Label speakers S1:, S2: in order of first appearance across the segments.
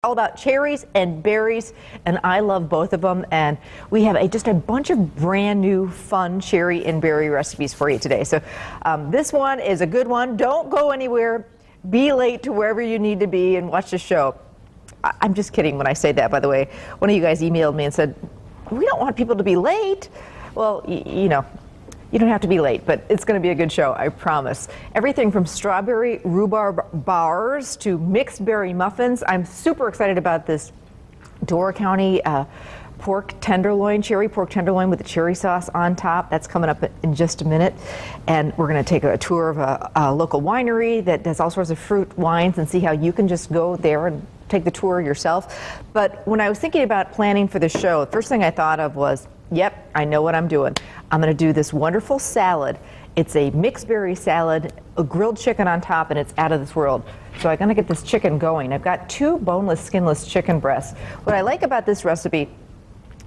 S1: All about cherries and berries, and I love both of them. And we have just a bunch of brand new fun cherry and berry recipes for you today. So this one is a good one. Don't go anywhere. Be late to wherever you need to be and watch the show. I'm just kidding when I say that, by the way. One of you guys emailed me and said, we don't want people to be late. Well, you know, you don't have to be late, but it's going to be a good show, I promise. Everything from strawberry rhubarb bars to mixed berry muffins. I'm super excited about this Door County pork tenderloin, cherry pork tenderloin with the cherry sauce on top. That's coming up in just a minute. And we're going to take a tour of a local winery that does all sorts of fruit wines and see how you can just go there and take the tour yourself. But when I was thinking about planning for the show, the first thing I thought of was, yep, I know what I'm doing. I'm going to do this wonderful salad. It's a mixed berry salad, a grilled chicken on top, and it's out of this world. So I'm going to get this chicken going. I've got 2 boneless, skinless chicken breasts. What I like about this recipe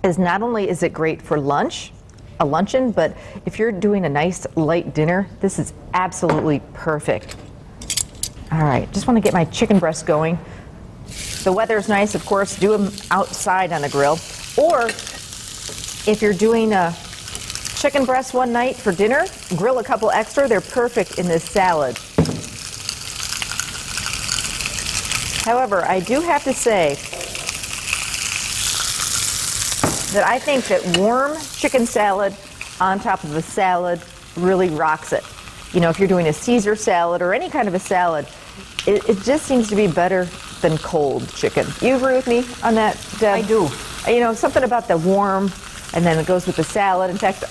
S1: is not only is it great for lunch, a luncheon, but if you're doing a nice light dinner, this is absolutely perfect. All right, just want to get my chicken breasts going. The weather's nice, of course, do them outside on a grill. Or if you're doing a chicken breast one night for dinner, grill a couple extra. They're perfect in this salad. However, I do have to say that I think that warm chicken salad on top of a salad really rocks it. You know, if you're doing a Caesar salad or any kind of a salad, it just seems to be better than cold chicken. You agree with me on that, Deb?
S2: I do.
S1: You know, something about the warm, and then it goes with the salad. In fact,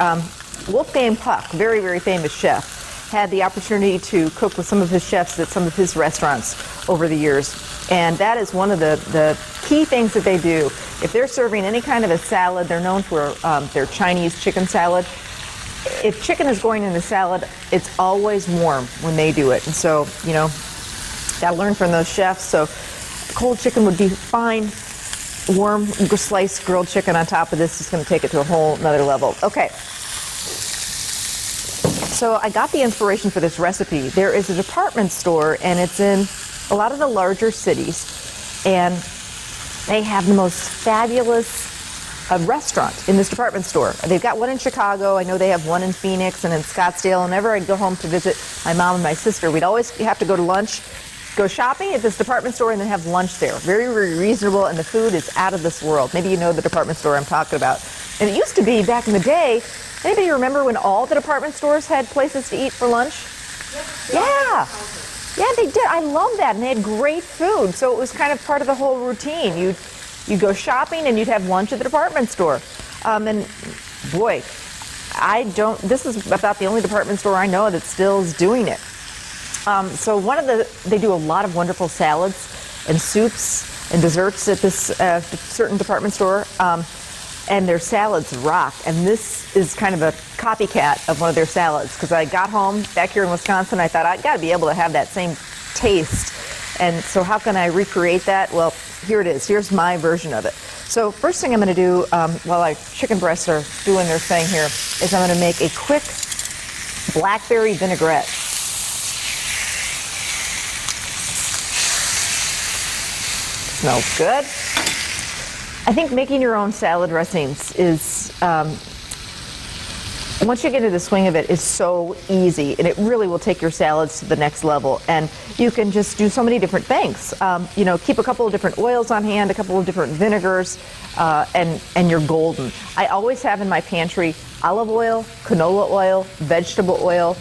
S1: Wolfgang Puck, very, very famous chef, had the opportunity to cook with some of his chefs at some of his restaurants over the years. And that is one of the key things that they do. If they're serving any kind of a salad, they're known for their Chinese chicken salad. If chicken is going in the salad, it's always warm when they do it. And so, you know, got to learn from those chefs. So cold chicken would be fine. Warm sliced grilled chicken on top of this is going to take it to a whole nother level. Okay. So I got the inspiration for this recipe. There is a department store, and it's in a lot of the larger cities, and they have the most fabulous restaurant in this department store. They've got one in Chicago. I know they have one in Phoenix and in Scottsdale. Whenever I'd go home to visit my mom and my sister, we'd always have to go to lunch, go shopping at this department store, and then have lunch there. Very, very reasonable, and the food is out of this world. Maybe you know the department store I'm talking about. And it used to be, back in the day, anybody remember when all the department stores had places to eat for lunch? Yeah. Yeah, they did. I love that. And they had great food. So it was kind of part of the whole routine. You'd go shopping and you'd have lunch at the department store. And boy, this is about the only department store I know that still is doing it. So they do a lot of wonderful salads and soups and desserts at this certain department store. And their salads rock. And this is kind of a copycat of one of their salads, because I got home back here in Wisconsin, I thought I'd got to be able to have that same taste. And so how can I recreate that? Well, here it is. Here's my version of it. So first thing I'm going to do while our chicken breasts are doing their thing here is I'm going to make a quick blackberry vinaigrette. Smells good. I think making your own salad dressings is, once you get into the swing of it, is so easy, and it really will take your salads to the next level. And you can just do so many different things. You know, keep a couple of different oils on hand, a couple of different vinegars, and you're golden. I always have in my pantry olive oil, canola oil, vegetable oil,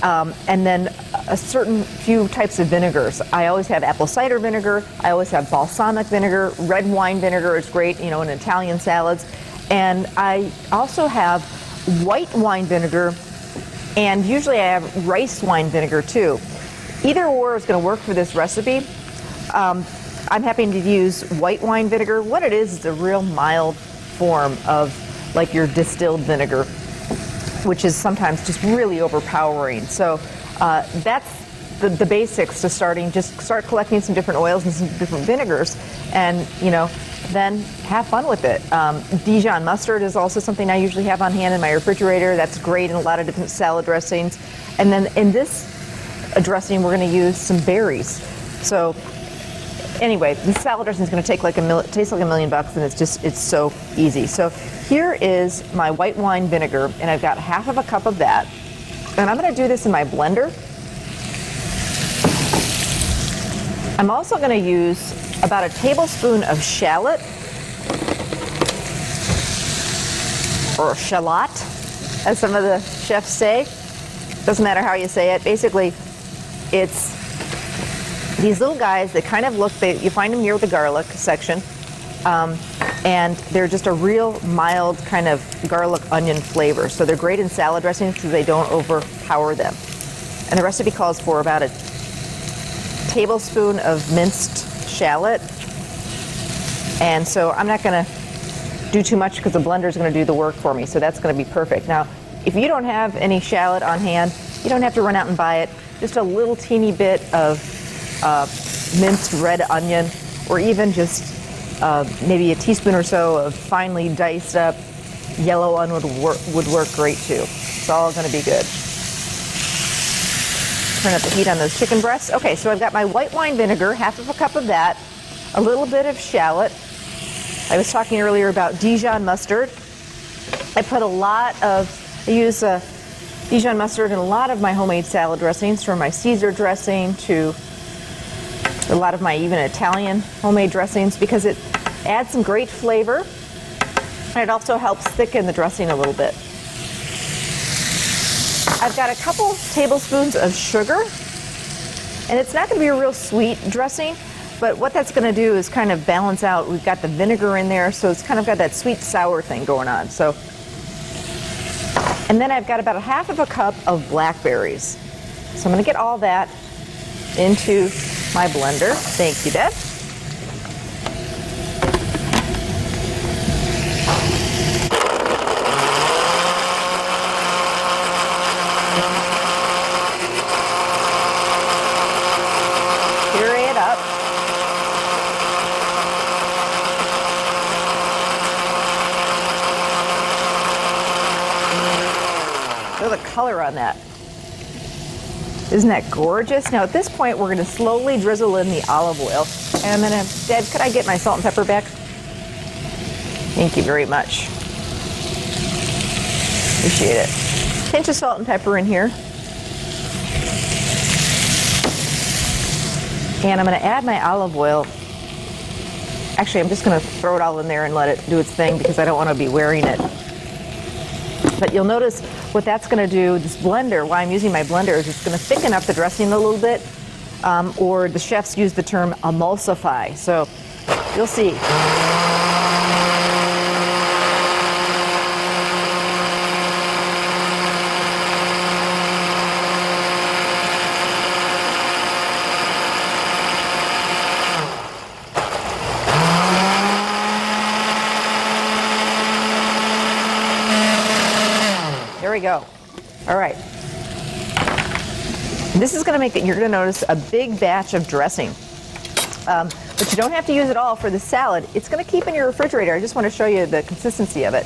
S1: and then a certain few types of vinegars. I always have apple cider vinegar. I always have balsamic vinegar. Red wine vinegar is great, you know, in Italian salads. And I also have white wine vinegar, and usually I have rice wine vinegar too. Either or is going to work for this recipe. I'm happy to use white wine vinegar. What it is a real mild form of like your distilled vinegar, which is sometimes just really overpowering. So that's the basics to starting. Just start collecting some different oils and some different vinegars, and you know, then have fun with it. Dijon mustard is also something I usually have on hand in my refrigerator. That's great in a lot of different salad dressings. And then in this dressing, we're going to use some berries. So anyway, the salad dressing is going to taste like $1,000,000, and it's so easy. So here is my white wine vinegar, and I've got half of a cup of that. And I'm going to do this in my blender. I'm also going to use about a tablespoon of shallot, or shallot, as some of the chefs say. Doesn't matter how you say it. Basically, it's these little guys that kind of look, you find them near the garlic section, and they're just a real mild kind of garlic onion flavor. So they're great in salad dressings because they don't overpower them. And the recipe calls for about a tablespoon of minced shallot. And so I'm not going to do too much because the blender is going to do the work for me. So that's going to be perfect. Now, if you don't have any shallot on hand, you don't have to run out and buy it. Just a little teeny bit of minced red onion, or even just maybe a teaspoon or so of finely diced up yellow onion would work great too. It's all going to be good. Turn up the heat on those chicken breasts. Okay, so I've got my white wine vinegar, half of a cup of that, a little bit of shallot. I was talking earlier about Dijon mustard. I use Dijon mustard in a lot of my homemade salad dressings, from my Caesar dressing to a lot of my even Italian homemade dressings, because it adds some great flavor, and it also helps thicken the dressing a little bit. I've got a couple tablespoons of sugar, and it's not going to be a real sweet dressing, but what that's going to do is kind of balance out. We've got the vinegar in there, so it's kind of got that sweet sour thing going on. So, and then I've got about a half of a cup of blackberries. So I'm going to get all that into my blender. Thank you, Deb. Puree it up. Look at the color on that. Isn't that gorgeous? Now at this point, we're going to slowly drizzle in the olive oil. And I'm going to, Deb, could I get my salt and pepper back? Thank you very much. Appreciate it. Pinch of salt and pepper in here. And I'm going to add my olive oil. Actually, I'm just going to throw it all in there and let it do its thing because I don't want to be wearing it. But you'll notice what that's going to do, this blender, why I'm using my blender, is it's going to thicken up the dressing a little bit, or the chefs use the term emulsify. So you'll see. There we go. All right. This is going to make it, you're going to notice a big batch of dressing. But you don't have to use it all for the salad. It's going to keep in your refrigerator. I just want to show you the consistency of it.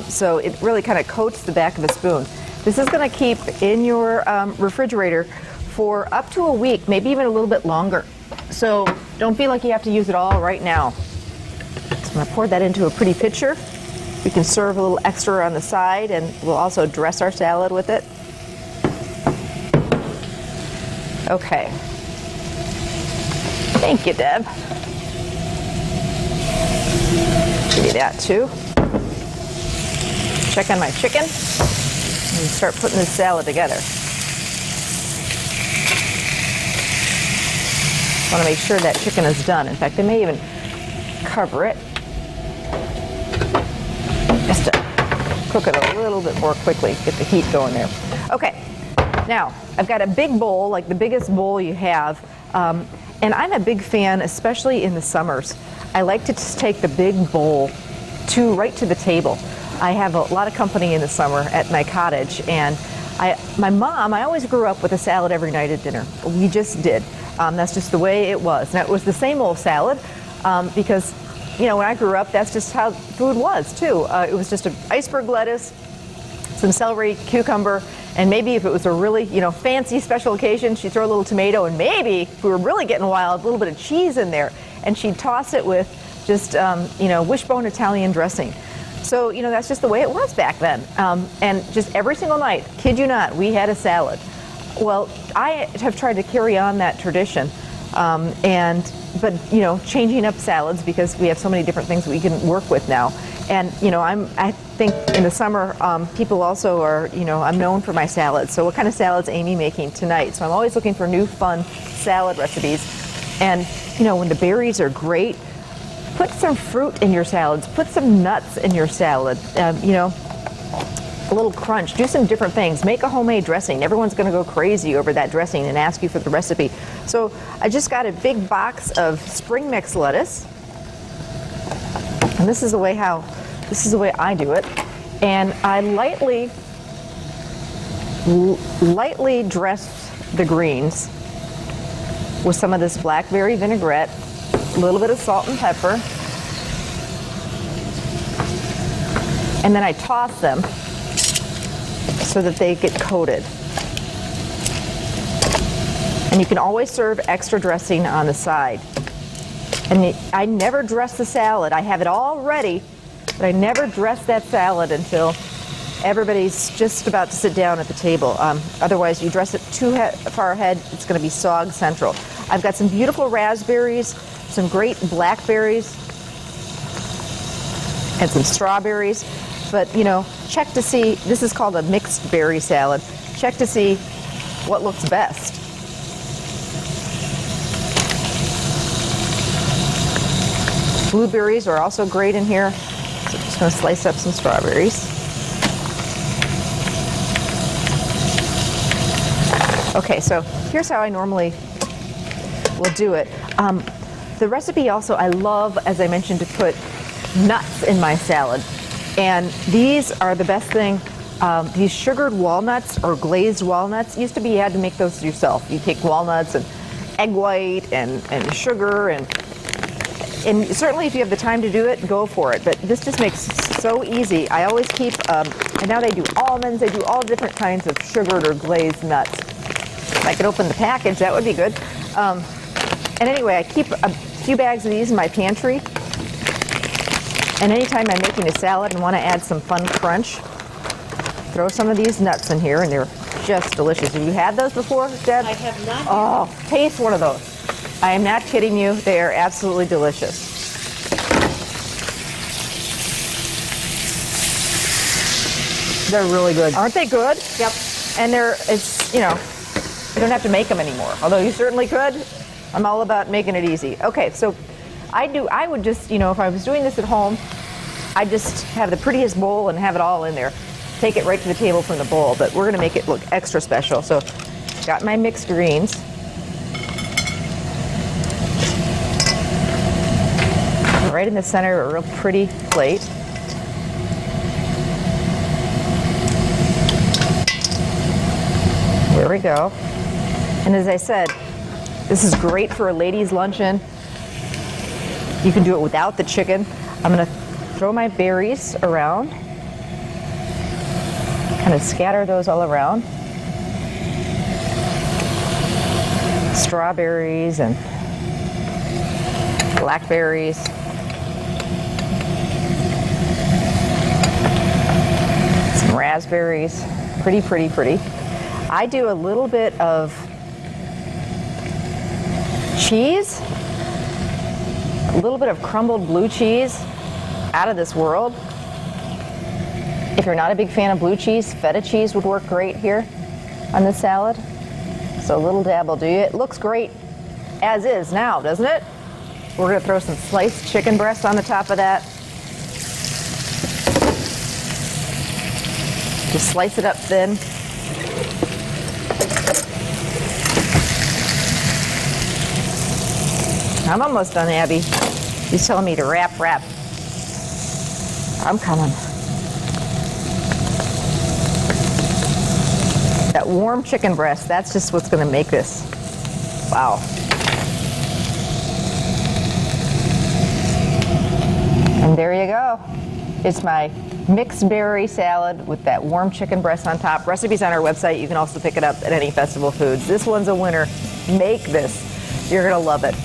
S1: So it really kind of coats the back of the spoon. This is going to keep in your refrigerator for up to a week, maybe even a little bit longer. So don't feel like you have to use it all right now. So I'm going to pour that into a pretty pitcher. We can serve a little extra on the side, and we'll also dress our salad with it. Okay. Thank you, Deb. Give you that too. Check on my chicken and start putting this salad together. I want to make sure that chicken is done. In fact, I may even cover it just to cook it a little bit more quickly, get the heat going there. Okay, now I've got a big bowl, like the biggest bowl you have, and I'm a big fan, especially in the summers. I like to just take the big bowl right to the table. I have a lot of company in the summer at my cottage, and my mom, I always grew up with a salad every night at dinner. We just did. That's just the way it was. Now, it was the same old salad because, you know, when I grew up, that's just how food was, too. It was just an iceberg lettuce, some celery, cucumber, And maybe if it was a really, fancy special occasion, she'd throw a little tomato, and maybe if we were really getting wild, a little bit of cheese in there. And she'd toss it with just, wishbone Italian dressing. So, that's just the way it was back then. And just every single night, kid you not, we had a salad. Well, I have tried to carry on that tradition, but changing up salads because we have so many different things we can work with now. And I think in the summer people also are, I'm known for my salads. So what kind of salads Amy making tonight? So I'm always looking for new fun salad recipes. And when the berries are great, put some fruit in your salads. Put some nuts in your salad. A little crunch. Do some different things. Make a homemade dressing. Everyone's going to go crazy over that dressing and ask you for the recipe. So I just got a big box of spring mix lettuce, and this is the way I do it. And I lightly dress the greens with some of this blackberry vinaigrette, a little bit of salt and pepper, and then I toss them so that they get coated. And you can always serve extra dressing on the side. And I never dress the salad. I have it all ready, but I never dress that salad until everybody's just about to sit down at the table. Otherwise, you dress it too far ahead, it's going to be sog central. I've got some beautiful raspberries, some great blackberries, and some strawberries. But, check to see, this is called a mixed berry salad. Check to see what looks best. Blueberries are also great in here. So I'm just going to slice up some strawberries. Okay, so here's how I normally will do it. The recipe also, I love, as I mentioned, to put nuts in my salad. And these are the best thing. These sugared walnuts or glazed walnuts, used to be you had to make those yourself. You take walnuts and egg white and sugar, and certainly if you have the time to do it, go for it. But this just makes it so easy. I always keep, and now they do almonds, they do all different kinds of sugared or glazed nuts. If I could open the package, that would be good. And anyway, I keep a few bags of these in my pantry. And anytime I'm making a salad and want to add some fun crunch, throw some of these nuts in here, and they're just delicious. Have you had those before, Deb?
S2: I have not.
S1: Oh, taste one of those. I am not kidding you. They are absolutely delicious. They're really good. Aren't they good?
S2: Yep.
S1: And you don't have to make them anymore. Although you certainly could. I'm all about making it easy. Okay, so I would just, if I was doing this at home, I'd just have the prettiest bowl and have it all in there. Take it right to the table from the bowl, but we're going to make it look extra special. So, got my mixed greens. Right in the center of a real pretty plate. There we go. And as I said, this is great for a ladies' luncheon. You can do it without the chicken. I'm going to throw my berries around. Kind of scatter those all around. Strawberries and blackberries. Some raspberries. Pretty, pretty, pretty. I do a little bit of cheese. A little bit of crumbled blue cheese, out of this world. If you're not a big fan of blue cheese, feta cheese would work great here on this salad. So a little dab will do you. It looks great as is now, doesn't it? We're going to throw some sliced chicken breast on the top of that. Just slice it up thin. I'm almost done, Abby. He's telling me to wrap. I'm coming. That warm chicken breast, that's just what's going to make this. Wow. And there you go. It's my mixed berry salad with that warm chicken breast on top. Recipes on our website. You can also pick it up at any Festival Foods. This one's a winner. Make this. You're going to love it.